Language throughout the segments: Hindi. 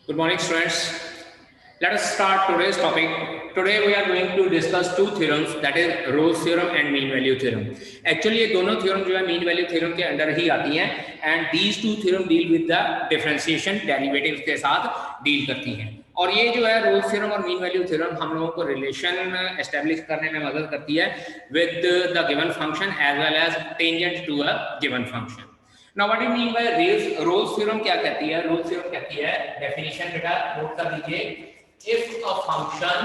Good morning, students. Let us start today's topic. Today we are going to discuss two theorems, that is Rolle's theorem and mean value theorem. Actually ये दोनों theorem जो है mean value theorem के अंडर ही आती हैं and these two theorem deal with the differentiation derivatives के साथ deal करती हैं. और ये जो है Rolle's theorem और mean value theorem हम लोगों को relation establish करने में मदद करती है with the given function as well as tangent to a given function. Now what do you mean by Rolle's theorem? क्या कहती है? Rolle's theorem कहती है, definition बेटा नोट कर लीजिए, if a function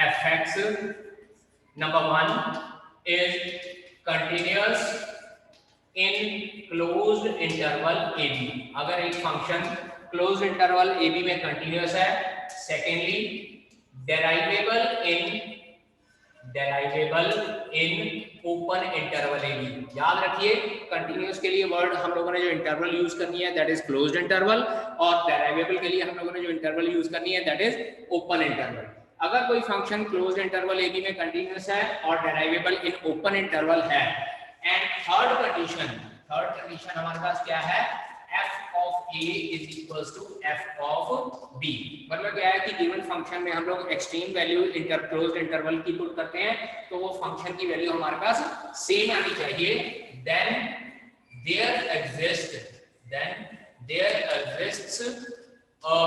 fx number one is continuous in closed interval ab, अगर एक function closed interval ab में continuous है, secondly derivable in open interval A B. याद रखिए कंटिन्यूअस के लिए वर्ड हम लोगों ने जो इंटरवल यूज करनी है दैट इज क्लोज्ड इंटरवल, और डेरिवेबल के लिए हम लोगों ने जो इंटरवल यूज करनी है दैट इज ओपन इंटरवल. अगर कोई function closed interval A B में कंटिन्यूअस है और डेरिवेबल इन ओपन इंटरवल है, एंड थर्ड कंडीशन हमारे पास क्या है, f of a is equals to f of b. मतलब क्या है कि गिवन फंक्शन में हम लोग एक्सट्रीम वैल्यू क्लोज्ड इंटरवल की पुट करते हैं तो वो फंक्शन की वैल्यू हमारे पास सेम आनी चाहिए. then there exists a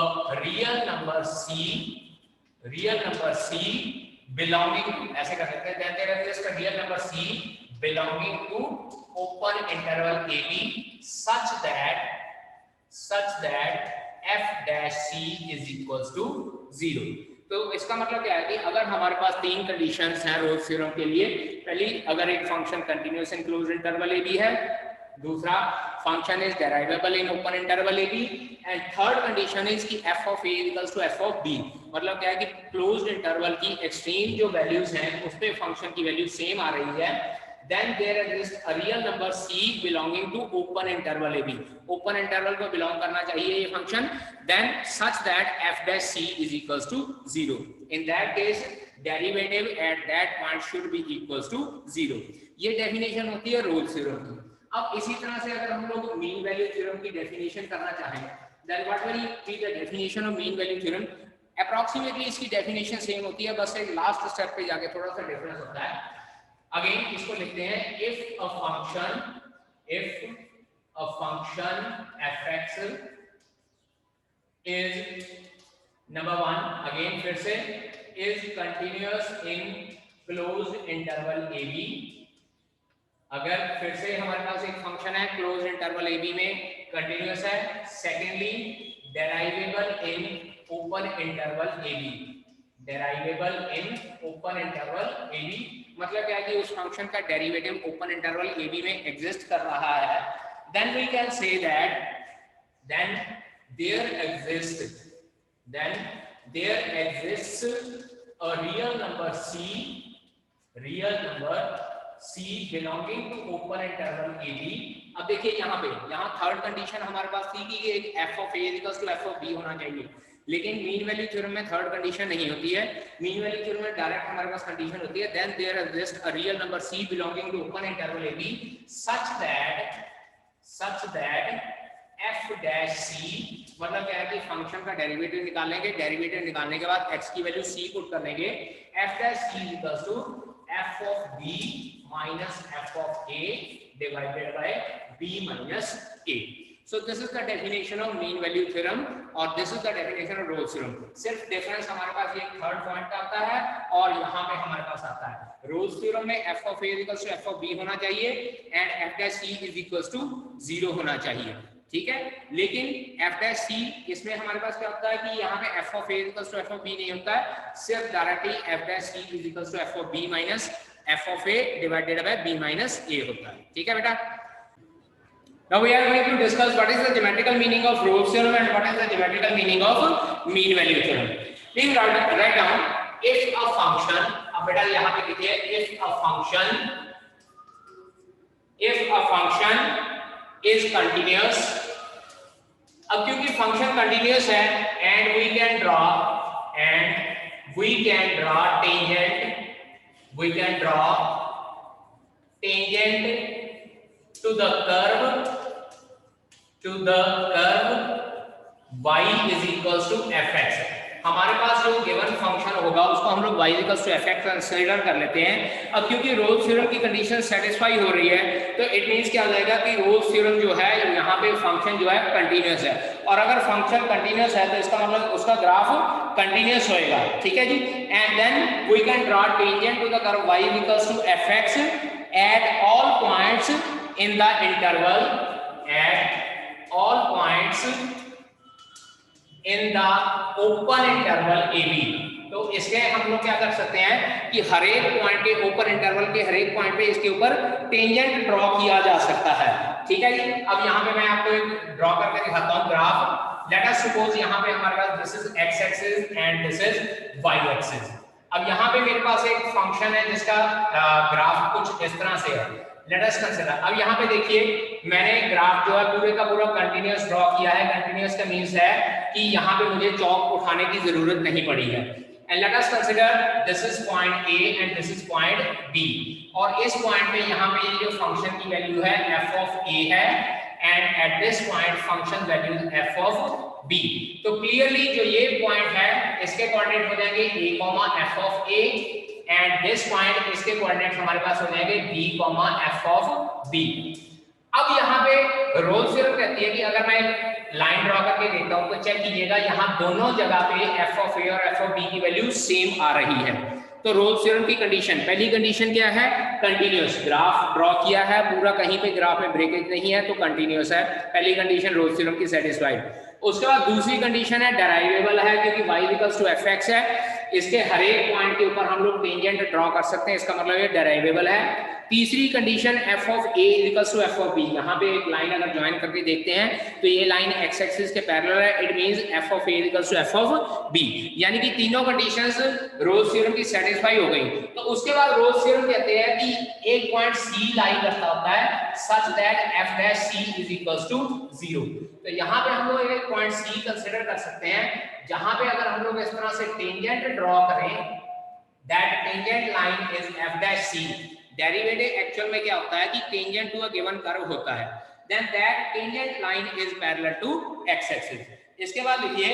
real number c belonging, ऐसे कर सकते हैं, then there exists a real number c belonging to open interval ab such that f dash c is equals to 0. तो इसका मतलब क्या है कि अगर हमारे पास तीन कंडीशंस हैं रोल्स थ्योरम के लिए, पहली अगर एक function continuous in closed interval A B है, दूसरा function is derivable in open interval A B, and third condition is कि f of a equals to f of b. मतलब क्या है कि क्लोज्ड इंटरवल की एक्सट्रीम जो वैल्यूज हैं उस पे फंक्शन की वैल्यू सेम आ रही है. Then there exists a real number c belonging to open interval ab. Open interval को belong करना चाहिए ये function. Then such that f dash c is equals to 0. In that case, derivative at that point should be equals to 0. ये definition होती है Rolle's theorem की. अब इसी तरह से अगर हम लोग mean value theorem की definition करना चाहें, then what will be the definition of mean value theorem? Approximately इसकी definition same होती है, बस एक last step पे जाके थोड़ा सा difference होता है. अगेन इसको लिखते हैं, if a function fx is number one, again फिर से is continuous in closed interval ab. अगर फिर से हमारे पास एक फंक्शन है क्लोज्ड इंटरवल ए बी में कंटिन्यूअस है, secondly derivable in open interval A B. मतलब क्या है कि उस फंक्शन का derivative open interval A B में एग्जिस्ट कर रहा है, then we can say that there exists a real number c belonging to open interval A B. अब देखिए यहाँ थर्ड कंडीशन हमारे पास थी कि एक f of a equals to f of b होना चाहिए, लेकिन मीन वैल्यू थ्योरम में थर्ड कंडीशन नहीं होती है. मीन वैल्यू थ्योरम में डायरेक्ट हमारे पास कंडीशन होती है, then there exist a real number c belonging to open interval a b such that f dash c. मतलब क्या है कि फंक्शन का डेरिवेटिव निकालेंगे, डेरिवेटिव निकालने के बाद x की वैल्यू c पुट कर देंगे, f dash c equals to f of b minus f of a divided by b minus a. So this is the definition of mean value theorem और this is the definition of Rolle's theorem. सिर्फ डिफरेंस हमारे पास ये थर्ड पॉइंट आता है और यहाँ पे हमारे पास आता है Rolle's theorem में f of a equals to f of b होना चाहिए and f dash c is equals to 0 होना चाहिए. ठीक है, लेकिन f dash c इसमें हमारे पास क्या होता है कि यहाँ पे f of a equals to f of b नहीं होता है, सिर्फ directly f dash c is equals to f of b minus f of a divided by b minus a होता है. ठीक है बेटा. Now we are going to discuss what is the geometrical meaning of Rolle's theorem and what is the geometrical meaning of mean value theorem. Please write down, if a function, अब बेटा यहाँ पे लिखिए, if a function is continuous. अब क्योंकि फंक्शन कंटिन्यूअस है and we can draw tangent to the curve to the curve y is equals to fx। हमारे पास जो गिवन फंक्शन होगा उसको हम लोग y equals to fx consider कर लेते हैं। अब क्योंकि रोल्स थ्योरम की कंडीशन सेटिस्फाई हो रही है तो इट मींस क्या हो जाएगा कि रोल्स थ्योरम जो है यहाँ पे फंक्शन जो है कंटीन्यूअस है, और अगर फंक्शन कंटीन्यूअस है तो इसका मतलब उसका ग्राफ कंटीन्यूअस होएगा, ठीक है जी। And then we can draw tangent to the curve y equals to fx at all points in the interval, at all points in the open interval AB। तो इसके हम लोग क्या कर सकते हैं कि हर एक पॉइंट के ओपन इंटरवल के हर एक पॉइंट पे इसके ऊपर टेंजेंट ड्रॉ किया जा सकता है, ठीक है जी। अब यहाँ पे मैं आपको एक ड्रॉ करके दिखाता हूँ ग्राफ। लेट अस सपोज यहाँ पे हमारे पास this is x axis and this is y axis. अब यहाँ पे मेरे पास एक फंक्शन है जिसका ग्राफ कुछ इस तरह से है। लेट अस कंसीडर, अब यहाँ पे देखिए मैंने ग्राफ जो है पूरे का पूरा कंटीन्यूअस ड्रॉ किया है। कंटीन्यूअस का मींस है कि यहाँ पे मुझे चौक उठाने की जरूरत नहीं पड़ी है। And let us consider this is point A and this is point B, और इस पॉइंट पे यहाँ पे ये जो फंक्शन की वैल्यू है f ऑफ A है, and at this point function value f of B। तो क्लियरली जो ये पॉइंट है इसके कोऑर्डिनेट हो जाएंगे a, f of A, and this point इसके कोऑर्डिनेट हमारे पास हो जाएंगे b, f ऑफ B। अब यहाँ पे रोल्स थ्योरम कहती है कि अगर मैं लाइन ड्रॉ करके देखता हूँ तो चेक कीजिएगा यहाँ दोनों जगह पे f ऑफ A और f ऑफ B की वैल्यू सेम आ रही है। तो रोल्स थ्योरम की कंडीशन, पहली कंडीशन क्या है, कंटीन्यूअस। ग्राफ ड्रॉ किया है पूरा, कहीं पे ग्राफ में ब्रेकेज नहीं है तो कंटीन्यूअस है, पहली कंडीशन रोल्स थ्योरम की सेटिस्फाइड। उसके बाद दूसरी कंडीशन है डेराइवेबल है, क्योंकि y इक्वल्स टू fx है, इसके हर एक पॉइंट के ऊपर हम लोग टेंजेंट ड्रॉ कर सकते हैं, इसका मतलब ये डेराइवेबल है। तीसरी condition f of A equals to f of B, यहाँ पे एक लाइन अगर ज्वाइन करके देखते हैं तो ये लाइन x एक्सिस के पैरेलल है, it means f of A equals to f of B, यानी कि तीनों कंडीशंस रोल्स थ्योरम की सेटिस्फाई हो गई। तो उसके बाद रोल्स थ्योरम कहते हैं कि एक पॉइंट C लाई करता होता है such that f dash C is equals to 0। तो यहाँ पे हम लोग एक पॉइंट C कंसीडर कर सकते हैं जहां पे अगर हम लोग इस तरह से टेंजेंट ड्रॉ करें, that tangent line is f dash C। Derivative actual में क्या होता है कि tangent to a given curve होता है, then that tangent line is parallel to x axis. इसके बाद लिखिए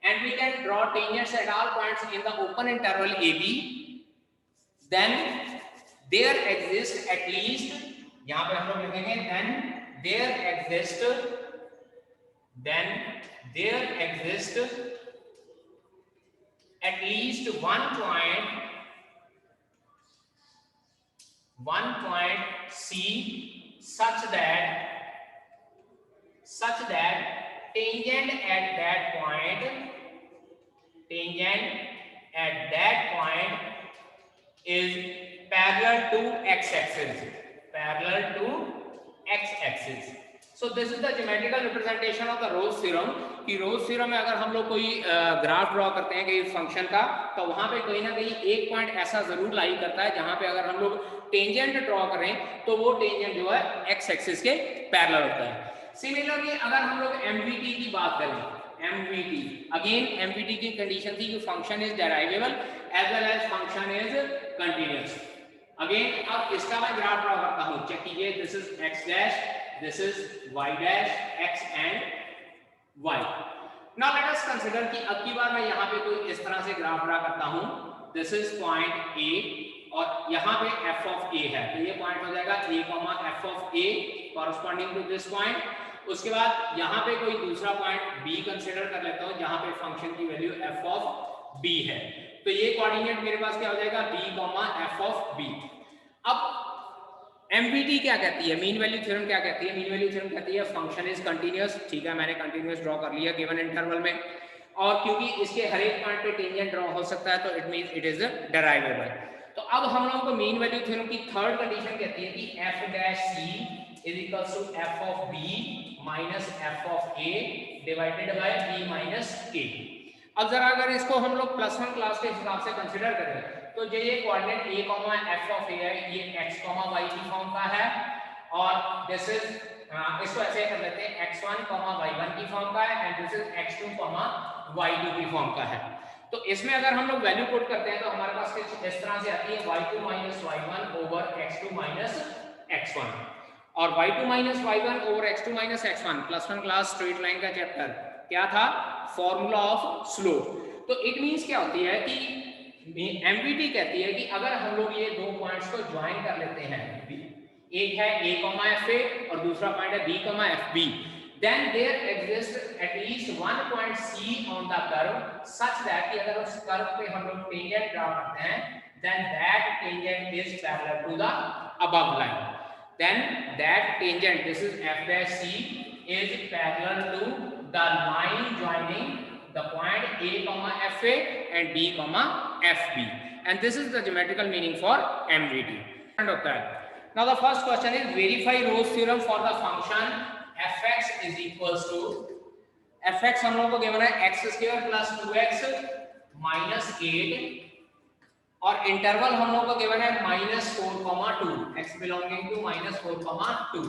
and we can draw tangents at all points in the open interval AB, then there exist at least, यहां पे हम लोग लिखेंगे then there exist at least one point C such that tangent at that point is parallel to x axis। So this is the geometrical representation of the Rolle's theorem कि Rolle's theorem में अगर हम लोग कोई ग्राफ ड्रॉ करते हैं किसी फंक्शन का तो वहां पे कहीं ना कहीं एक पॉइंट ऐसा जरूर लाई करता है जहां पे अगर हम लोग टेंजेंट ड्रॉ करें तो वो टेंजेंट जो है x एक्सिस के पैरेलल होता है। सिमिलरली अगर हम लोग MVT की बात करें, MVT अगेन MVT की कंडीशन थी कि function is derivable as well as function is continuous. Again अब इसका मैं ग्राफ ड्रॉ करता हूं, चेक कीजिए this is x dash, this is y dash, x and y। Now let us consider कि अब की बार मैं यहाँ पे कोई इस तरह से ग्राफ ड्रा करता हूँ, this is point A और यहाँ पे f of A है, तो ये पॉइंट हो जाएगा A, f of A corresponding to this point। उसके बाद यहाँ पे कोई दूसरा पॉइंट B कंसिडर कर लेता हूँ जहाँ पे फंक्शन की वैल्यू f of B है, तो ये कोऑर्डिनेट मेरे पास क्या हो जाएगा B, f of B। अब MVT क्या कहती है, मीन वैल्यू थ्योरम क्या कहती है, मीन वैल्यू थ्योरम कहती है फंक्शन इज कंटीन्यूअस, ठीक है मैंने कंटीन्यूअस ड्रॉ कर लिया गिवन इंटरवल में, और क्योंकि इसके हर एक पॉइंट पे टेंजेंट ड्रॉ हो सकता है तो it means it is derivable. तो अब हम लोगों को मीन वैल्यू थ्योरम की थर्ड कंडीशन कहती है कि f dash C is equals to f of B minus f of A divided by B minus A। अब जरा अगर इसको हम लोग +1 क्लास के हिसाब से कंसीडर करें तो जो ये coordinate A, f of A है ये x, y की फॉर्म का है, और दिस इज इसको ऐसे कर लेते हैं x1, y1 की फॉर्म का है, and this is x2, y2 की फॉर्म का है। तो इसमें अगर हम लोग वैल्यू पुट करते हैं तो हमारे पास कुछ इस तरह से आती है y2 minus y1 over x2 minus x1। और y2 minus y1 over x2 minus x1 +1 class straight line का चैप्टर क्या था, फॉर्मूला ऑफ स्लोप। तो इट मींस क्या होती है कि एमवीटी कहती है कि अगर हम लोग ये दो पॉइंट्स को ज्वाइन कर लेते हैं, एक है a, fa और दूसरा पॉइंट है b, fb, then there exists at least one point c on the curve such that कि अगर उस कर्व पे हम लोग टेंजेंट ड्रा करते हैं, then that tangent is parallel to the above line, then that tangent, this is f dash c, is parallel to the line joining the point a, fa and b, fb, and this is the geometrical meaning for MVT. Now the first question is verify Rolle's theorem for the function fx is equals to, fx हम लोगों को गिवन है x square plus 2x minus 8 और इंटरवल हम लोगों को गिवन है -4, 2, x बिलोंगिंग टू -4, 2।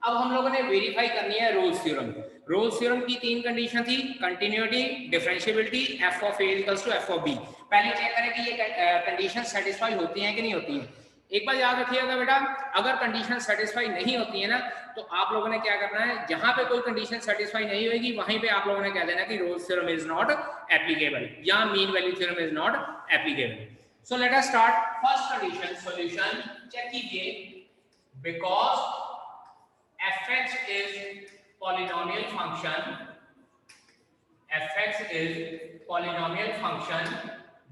अब हम लोगों ने वेरीफाई करनी है रोल्स थ्योरम। रोल्स थ्योरम की तीन कंडीशन थी, continuity, differentiability, f of a equals to f of b। पहले चेक करें कि ये कंडीशन सेटिस्फाई होती हैं कि नहीं होती हैं। एक बार याद रखिएगा बेटा, अगर कंडीशन सेटिस्फाई नहीं होती है ना, तो आप लोगों ने क्या करना है, जहां पे कोई कंडीशन सेटिस्फाई नहीं होगी वहीं पे आप लोगों ने कह देना कि Rolle's theorem is not applicable या mean value theorem is not applicable. So let us start first condition solution. Check कीजिए, because fx is polynomial function, fx is polynomial function,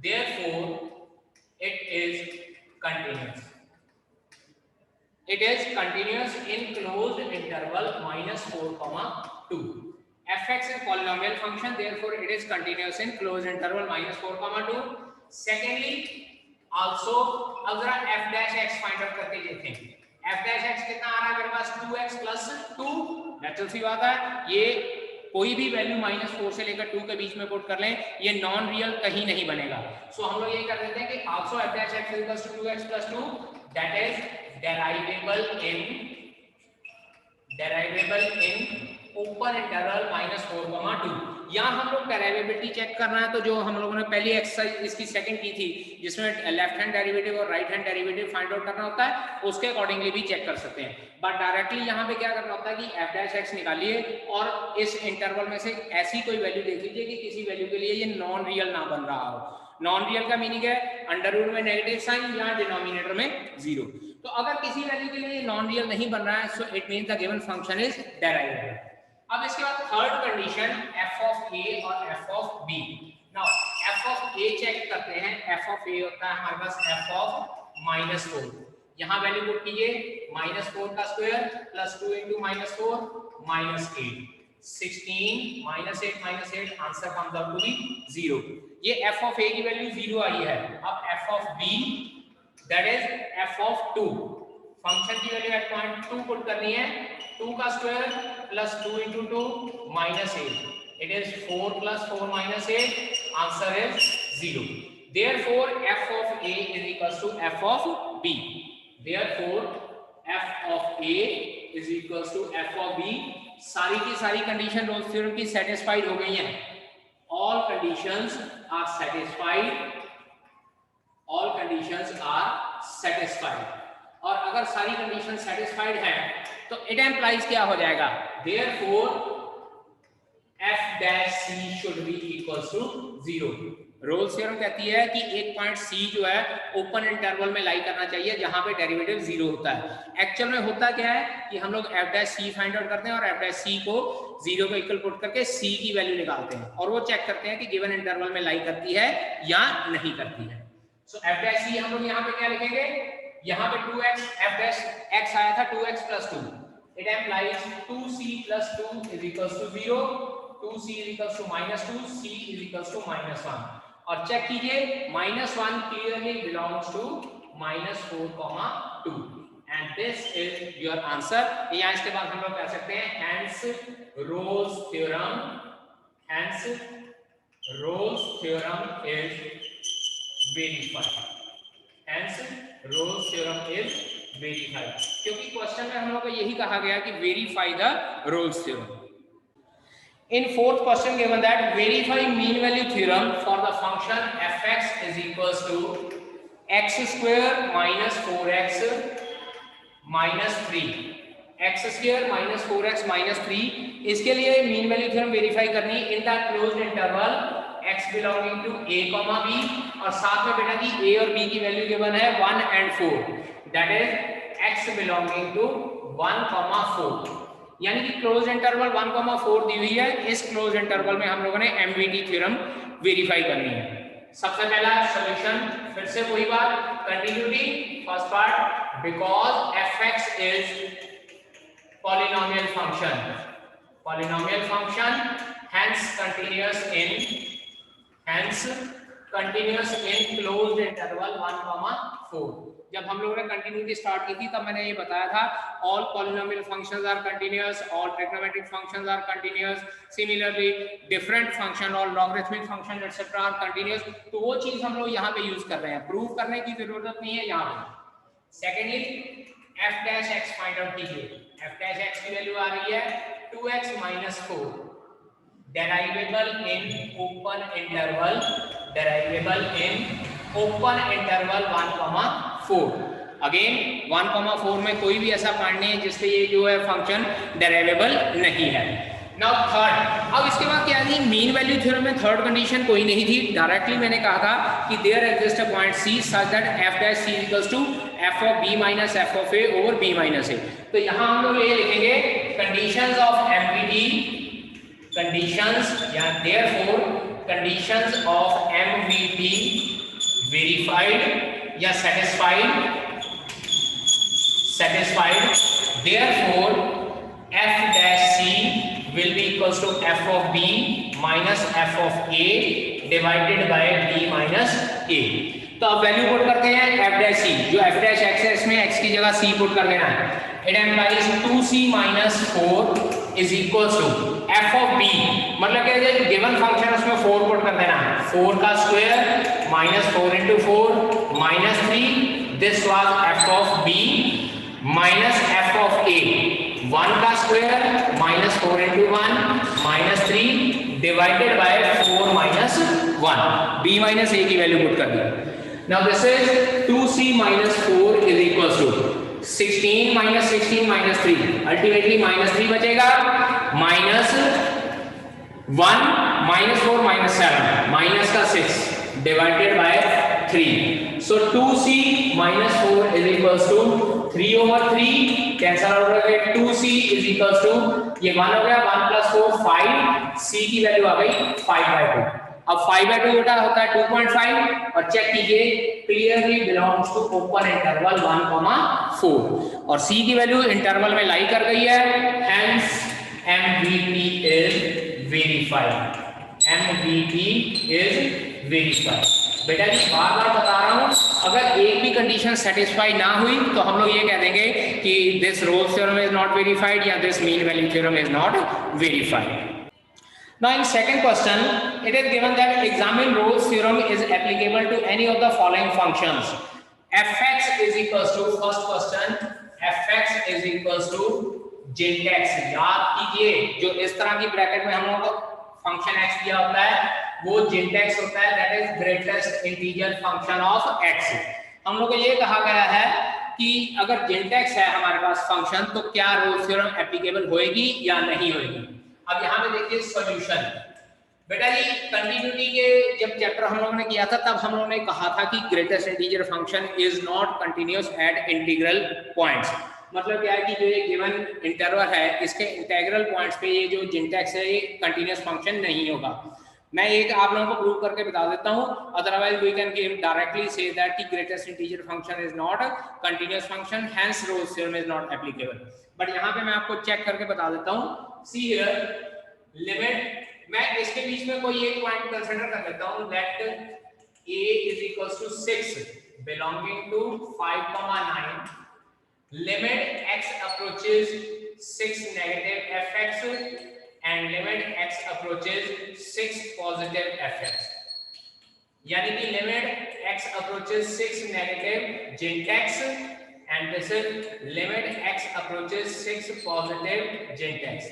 therefore it is continuous. It is continuous in closed interval -4, 2. fx is polynomial function, therefore it is continuous in closed interval -4, 2. Secondly, also अब जरा f dash x find out करके देखें। f dash x कितना आ रहा है मेरे पास, 2x plus 2। नेचुरल सी बात है, ये कोई भी वैल्यू -4 से लेकर 2 के बीच में पुट कर लें, ये नॉन रियल कहीं नहीं बनेगा। सो हम लोग ये कर देते हैं कि also f dash x equals to 2x plus 2, that is derivable in open interval -4, 2। यहाँ हम लोग डेरिवेबिलिटी चेक करना है, तो जो हम लोगों ने पहली एक्सरसाइज इसकी सेकंड की थी, जिसमें लेफ्ट हैंड डेरिवेटिव और right hand derivative find out करना होता है, उसके अकॉर्डिंगली भी चेक कर सकते हैं। बट डायरेक्टली यहाँ पे क्या करना होता है कि f dash x निकालिए और इस इंटरवल में से ऐसी कोई वैल्यू देख लीजिए कि किसी वैल्यू के लिए ये नॉन रियल ना बन रहा हो। नॉन रियल का मीनिंग है अंडर रूट में नेगेटिव साइन या डिनोमिनेटर में 0। तो अगर किसी वैल्यू के लिए नॉन रियल नहीं बन रहा है, so it means the given function is derivable. अब इसके बाद third condition f of a और f of b। Now f of a check करते हैं। f ऑफ a होता है हमारे पास f ऑफ -4। यहाँ वैल्यू पुट कीजिए, -4 का square plus 2 into -4 -8, 16 -8 answer comes out to be 0। ये f ऑफ a की वैल्यू 0 आई है। अब f of b that is f of 2, function की वैल्यू एट पॉइंट 2 पुट करनी है। 2 का square plus 2 into 2 -8, it is 4 plus 4 -8, answer is 0. Therefore f of a is equals to f of b. Therefore f of a is equals to f of b। सारी की सारी कंडीशन रोल्स थ्योरम की सेटिस्फाइड हो गई हैं। All conditions are satisfied, all conditions are satisfied। और अगर सारी कंडीशन सेटिस्फाइड है तो इट एम्प्लाइज क्या हो जाएगा, therefore f dash c should be equals to 0। Rolle's theorem कहती है कि एक पॉइंट c जो है ओपन इंटरवल में लाई करना चाहिए जहां पे डेरिवेटिव 0 होता है। एक्चुअल में होता क्या है कि हम लोग f dash c find out करते हैं और f dash c को 0 के इक्वल पुट करके c की वैल्यू निकालते हैं और वो चेक करते हैं कि गिवन इंटरवल में लाई करती है या नहीं करती है। सो f dash c हम लोग यहाँ पे क्या लिखेंगे, यहाँ पे 2x, f dash x आया था 2x plus 2, it implies 2c plus 2 is equals to 0, 2c is equals to -2, c is equals to -1। और चेक कीजिए, -1 clearly belongs to -4, 2 and this is your answer। यहाँ इसके बाद हम लोग कह सकते हैं hence Rolle's theorem is verified। Hence Rolle's theorem is verified, क्योंकि क्वेश्चन में हम लोग को यही कहा गया कि verify the Rolle's theorem। In fourth question given that verify mean value theorem for the function fx is equals to x square minus 4x minus 3 x square minus 4x minus 3, इसके लिए मीन वैल्यू थ्योरम वेरीफाई करनी in the closed interval x belonging to a, b, और साथ में बेटा जी a और b की वैल्यू गिवन है 1 and 4, that is x belonging to 1, 4, यानी कि क्लोज इंटरवल 1, 4 दी हुई है। इस क्लोज इंटरवल में हम लोगों ने एमवीटी थ्योरम वेरीफाई करनी है। सबसे पहला सॉल्यूशन, फिर से वही बात, continuity first part, because fx is polynomial function, hence continuous in closed interval 1, 4। जब हम लोगों ने कंटिन्यूटी स्टार्ट की थी तब मैंने ये बताया था all polynomial functions are continuous, all trigonometric functions are continuous, similarly different function और logarithmic function etc are continuous। तो वो चीज हम लोग यहाँ पे यूज कर रहे हैं, प्रूव करने की जरूरत नहीं है यहाँ पे। Secondly f dash x find out कीजिए। f dash x की वैल्यू आ रही है 2x minus 4, derivable in open interval 1, 4। Again 1, 4 में कोई भी ऐसा पॉइंट नहीं है जिससे ये जो है फंक्शन डेरिवेबल नहीं है। नाउ थर्ड, अब इसके बाद क्या है, मीन वैल्यू थ्योरम में थर्ड कंडीशन कोई नहीं थी, डायरेक्टली मैंने कहा था कि there exist a point c such that f dash c equals to f of b minus f of a over b minus a। तो यहाँ हम लोग ये लिखेंगे कंडीशंस ऑफ एमवीटी, कंडीशंस या देयरफॉर कंडीशंस ऑफ एमवीटी वेरीफाइड या satisfied, therefore f dash c will be equals to f of b minus f of a divided by b minus a। तो अब वैल्यू पुट करते हैं f dash c, जो f dash x है इसमें x की जगह c पुट कर देना है। It implies 2c minus 4 is equals to f of b, मतलब क्या है गिवन फंक्शन उसमें 4 पुट कर देना है, 4 का square minus 4 into 4 minus 3, this was f of b minus f of a, 1 का square minus 4 into 1 minus 3 divided by 4 minus 1, b minus a की वैल्यू पुट कर दी। Now this is 2c minus 4 is equals to 16 minus 16 minus 3, ultimately minus 3 बचेगा, माइनस 1 माइनस 4 माइनस 7 माइनस का 6 divided by 3। So 2c minus 4 is equals to 3 over 3 cancel out हो गया, 2c is equals to ये 1 हो गया, 1 plus 4 5, c की वैल्यू आ गई 5/2। अब 5/2 बेटा होता है 2.5 और चेक कीजिए clearly belongs to open interval 1, 4 और c की वैल्यू इंटरवल में लाई कर गई है, हेंस एमवीटी इज वेरीफाइड, बेटा जी बार बार बता रहा हूं, अगर एक भी कंडीशन सेटिस्फाई ना हुई तो हम लोग ये कह देंगे कि this Rolle's theorem is not verified या this mean value theorem is not verified. Now in second question, it is given that examine Rolle's theorem is applicable to any of the following functions. fx is equals to, first question, fx is equals to jint x। याद कीजिए जो इस तरह की ब्रैकेट में हम लोगों को फंक्शन x दिया होता है वो jint x होता है, that is greatest integer function of x। हम लोग को ये कहा गया है कि अगर jint x है हमारे पास फंक्शन तो क्या रोल्स थ्योरम एप्लीकेबल होएगी या नहीं होएगी। अब यहाँ पे देखिए सॉल्यूशन, बेटा जी कंटिन्यूटी के जब चैप्टर हम लोगों ने किया था तब हम लोगों ने कहा था कि greatest integer function is not continuous at integral points. मतलब क्या है कि जो ये गिवन इंटरवल है इसके इंटीग्रल पॉइंट्स पे ये जो jint x है ये कंटिन्यूअस फंक्शन नहीं होगा। मैं एक आप लोगों को प्रूव करके बता देता हूं, otherwise we can give directly say that कि greatest integer function is not continuous function, hence Rolle's theorem is not applicable. But यहाँ पे मैं आपको चेक करके बता देता हूँ, सी हियर लिमिट, मैं इसके बीच में कोई एक पॉइंट कंसीडर कर लेता हूँ, late a is equals to 6 belonging to 5, 9, limit x approaches 6 negative fx and limit x approaches 6 positive fx, यानी कि limit x approaches 6 negative jint x and this is limit x approaches 6 positive jint x।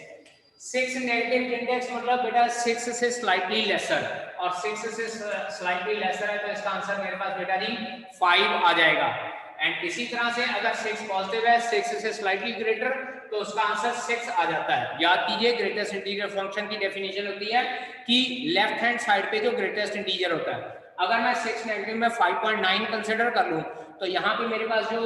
6 negative jint x मतलब बेटा 6 से स्लाइटली लेसर, और 6 से स्लाइटली लेसर है तो इसका आंसर मेरे पास बेटा जी 5 आ जाएगा। एंड इसी तरह से अगर 6 पॉजिटिव है, 6 से स्लाइटली ग्रेटर, तो उसका आंसर 6 आ जाता है। याद कीजिए ग्रेटेस्ट इंटीजर फंक्शन की डेफिनेशन होती है कि लेफ्ट हैंड साइड पे जो ग्रेटेस्ट इंटीजर होता है, अगर मैं 6 नेगेटिव में 5.9 कंसिडर कर लूं तो यहाँ पे मेरे पास जो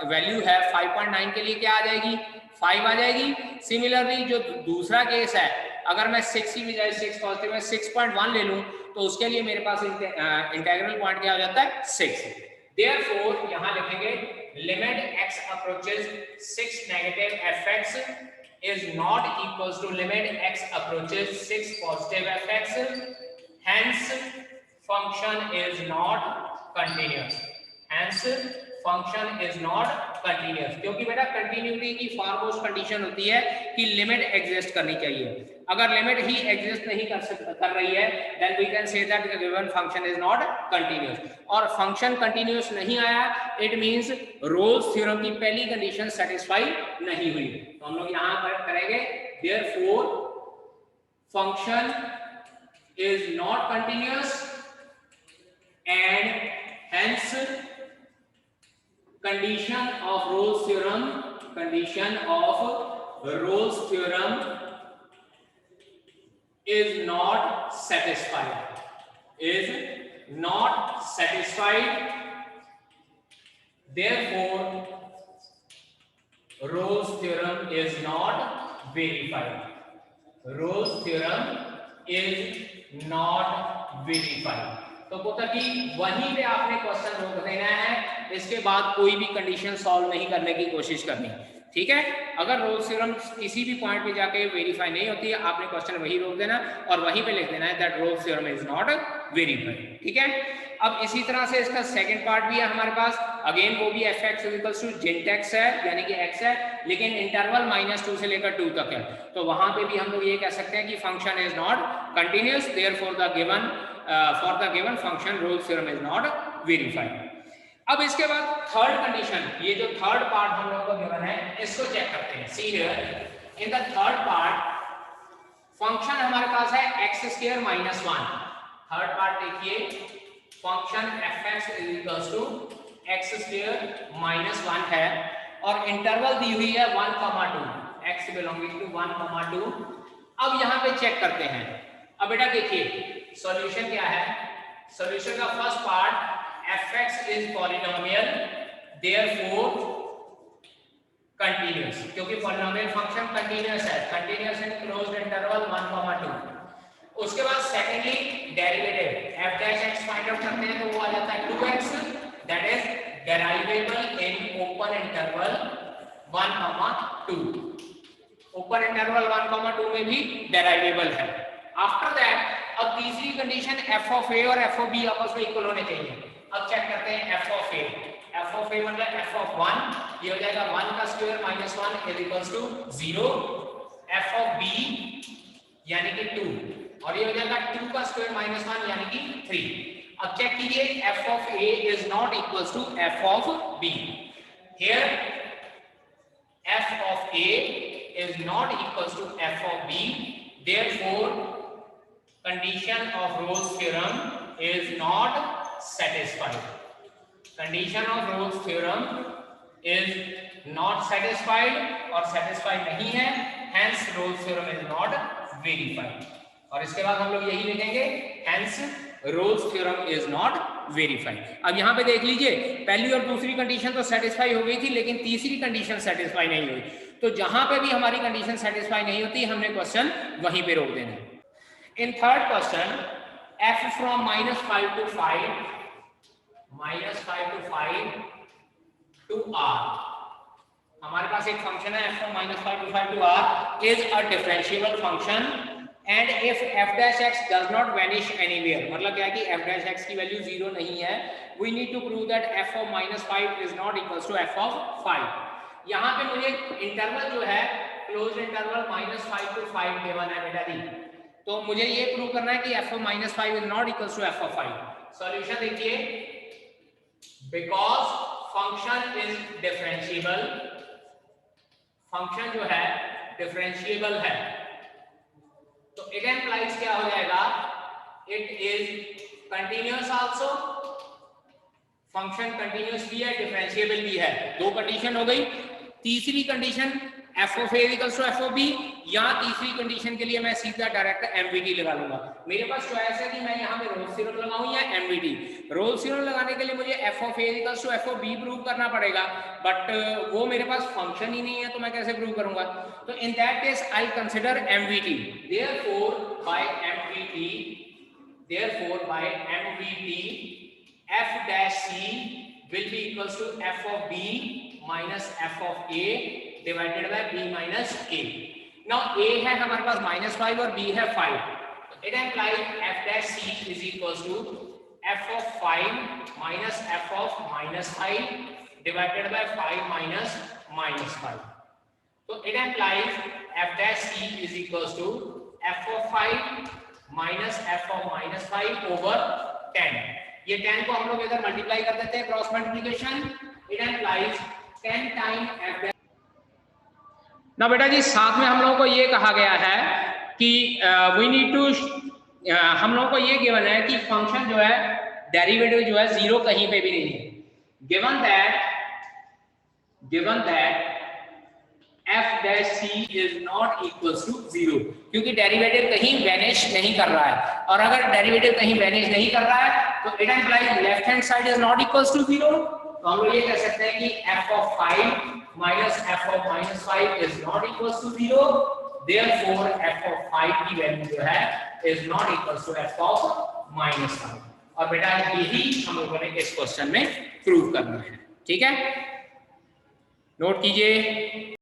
वैल्यू है 5.9 के लिए क्या आ जाएगी, 5 आ जाएगी। सिमिलरली जो दूसरा केस है, अगर मैं 6 की बजाय 6 पॉजिटिव में 6.1 ले लूं तो उसके लिए मेरे पास इंटीग्रल पॉइंट क्या हो जाता है, 6। देयरफॉर यहां लिखेंगे limit x approaches 6 negative fx is not equals to limit x approaches 6 positive fx, hence function is not continuous, hence function is not continuous। क्योंकि बेटा कंटिन्यूटी की फॉरमोस्ट कंडीशन होती है कि लिमिट एग्जिस्ट करनी चाहिए। अगर लिमिट ही एग्जिस्ट नहीं कर रही है then we can say that the given function is not continuous. और फंक्शन कंटिन्यूअस नहीं आया, इट मींस रोल्स थ्योरम की पहली कंडीशन सेटिस्फाई नहीं हुई। तो हम लोग यहां पर करेंगे therefore function is not continuous and hence condition of Rolle's theorem is not satisfied, therefore Rolle's theorem is not verified, तो पुत्र जी वहीं पे आपने क्वेश्चन रोक देना है, इसके बाद कोई भी कंडीशन सॉल्व नहीं करने की कोशिश करनी, ठीक है। अगर रोल्स थ्योरम किसी भी पॉइंट पे जाके वेरीफाई नहीं होती है, आपने क्वेश्चन वही रोक देना और वहीं पे लिख देना है that roles theorem is not verified, ठीक है। अब इसी तरह से इसका सेकंड पार्ट भी है हमारे पास, अगेन वो भी fx इक्वल्स टू जिंटेक्स है, यानी कि x है, लेकिन इंटरवल -2 से लेकर 2 तक है। तो वहां पे भी हम लोग ये कह सकते हैं कि function is not continuous, therefore the given for the given function Rolle's theorem is not verified। अब इसके बाद थर्ड कंडीशन, ये जो थर्ड पार्ट हम लोग को गिवन है इसको चेक करते हैं। See here in the third part function हमारे पास है x² -1। थर्ड पार्ट देखिए, function fx is equals to x² -1 है और इंटरवल दी हुई है 1,2, x बिलोंगिंग टू 1,2। अब यहां पे चेक करते हैं। अब बेटा देखिए सॉल्यूशन क्या है, सॉल्यूशन का first part fx is polynomial, therefore continuous, क्योंकि पॉलिनोमियल फंक्शन कंटीन्यूअस है, कंटीन्यूअस इन क्लोज्ड इंटरवल 1,2। उसके बाद secondly derivative f' find out करते हैं तो वो आ जाता है 2x, that is derivable in open interval 1,2। Open interval 1,2 में भी डेराइवेबल है। आफ्टर दैट अब तीसरी कंडीशन f ऑफ a और f ऑफ b आपस में इक्वल होने चाहिए। अब चेक करते हैं f ऑफ a मतलब f ऑफ 1, ये हो जाएगा 1 का square -1 is equals to 0, f of b यानी कि 2 और ये हो जाएगा 2 का स्क्वायर -1 यानी कि 3। अब चेक कीजिए f of a is not equals to f of b। Here f of a is not equals to f of b, therefore condition of Rolle's theorem is not satisfied, condition of Rolle's theorem is not satisfied और satisfied नहीं है, hence Rolle's theorem is not verified। और इसके बाद हम लोग यही लिखेंगे hence Rolle's theorem is not verified। अब यहाँ पे देख लीजिए पहली और दूसरी कंडीशन तो सेटिस्फाई हो गई थी, लेकिन तीसरी कंडीशन सेटिस्फाई नहीं हुई। तो जहां पे भी हमारी कंडीशन सेटिस्फाई नहीं होती हमने क्वेश्चन वहीं पे रोक देना है। In third question, f from -5 to 5 to r, हमारे पास एक फंक्शन है f from -5 to 5 to r is a differentiable function and if f' does not vanish anywhere, मतलब क्या है कि f' की वैल्यू 0 नहीं है, we need to prove that f of -5 is not equals to f of 5। यहाँ पे मुझे इंटरवल जो है क्लोज इंटरवल -5 to 5 गिवन है बेटा दी, तो मुझे ये प्रूव करना है कि f of -5 is not equals to f of 5। Solution देखिए, because function is differentiable, function जो है डिफरेंशिएबल है, तो इट इंप्लाइज क्या हो जाएगा, it is continuous also, function continuous भी है, डिफरेंशिएबल भी है। दो कंडीशन हो गई। तीसरी condition f of a equals to f of b, या तीसरी कंडीशन के लिए मैं सीधा डायरेक्ट एमवीटी लगा लूंगा। मेरे पास चॉइस है कि मैं यहाँ पे रोल्स थ्योरम लगाऊं या एमवीटी। रोल्स थ्योरम लगाने के लिए मुझे f of a equals to f of b prove करना पड़ेगा, बट वो मेरे पास फंक्शन ही नहीं है, तो मैं कैसे प्रूव करूंगा? तो in that case I consider MVT. Therefore by MVT f dash c will be equals to f of b minus f of a divided by b minus a. Now a है हमारे पास -5 और b है 5, it implies f dash c is equals to f of 5 minus f of -5 divided by 5 minus -5. So it implies f dash c is equals to f of 5 minus f of -5 over 10. ये 10 को हम लोग इधर मल्टीप्लाई कर देते हैं, cross multiplication. It implies 10 time f। ना बेटा जी, साथ में हम लोगों को ये कहा गया है कि वी नीड टू, हम लोगों को ये गिवन है कि फंक्शन जो है डेरिवेटिव जो है जीरो कहीं पे भी नहीं है। Given that f dash c is not equals to 0, क्योंकि डेरिवेटिव कहीं वैनिश नहीं कर रहा है, और अगर डेरिवेटिव कहीं वैनिश नहीं कर रहा है तो it implies left hand side is not equals to 0। तो हम लोग ये कह सकते हैं कि f of 5 minus f of -5 is not equals to 0, therefore f of 5 की वैल्यू जो है is not equals to f of -5। और बेटा यही हम लोगों ने इस क्वेश्चन में प्रूव करना है। ठीक है, नोट कीजिए।